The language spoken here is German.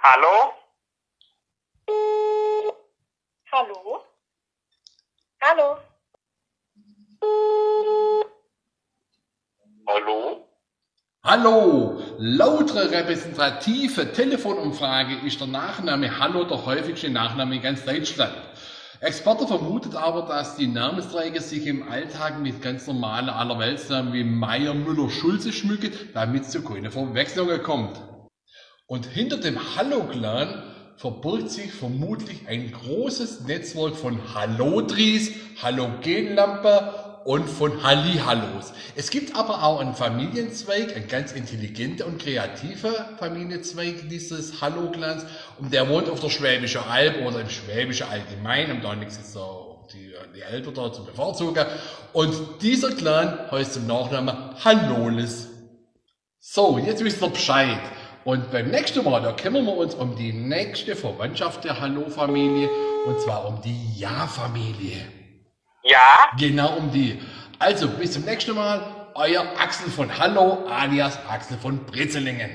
Hallo? Hallo? Hallo? Hallo? Hallo! Lautere repräsentative Telefonumfrage ist der Nachname Hallo der häufigste Nachname in ganz Deutschland. Experte vermutet aber, dass die Namensträger sich im Alltag mit ganz normalen Allerweltsnamen wie Meier, Müller, Schulze schmücken, damit es zu keinen Verwechslungen kommt. Und hinter dem Hallo-Clan verbirgt sich vermutlich ein großes Netzwerk von Hallodris, Halogenlampe und von Hallihallos. Es gibt aber auch einen Familienzweig, ein ganz intelligenter und kreativer Familienzweig dieses Hallo-Clans, und der wohnt auf der Schwäbischen Alb oder im Schwäbischen Allgemein, am Donix ist so die Elbe da zu bevorzugen. Und dieser Clan heißt im Nachnamen Halloles. So, jetzt wisst ihr Bescheid. Und beim nächsten Mal, da kümmern wir uns um die nächste Verwandtschaft der Hallo-Familie, und zwar um die Ja-Familie. Ja? Genau um die. Also, bis zum nächsten Mal, euer Axel von Hallo alias Axel von Brezelingen.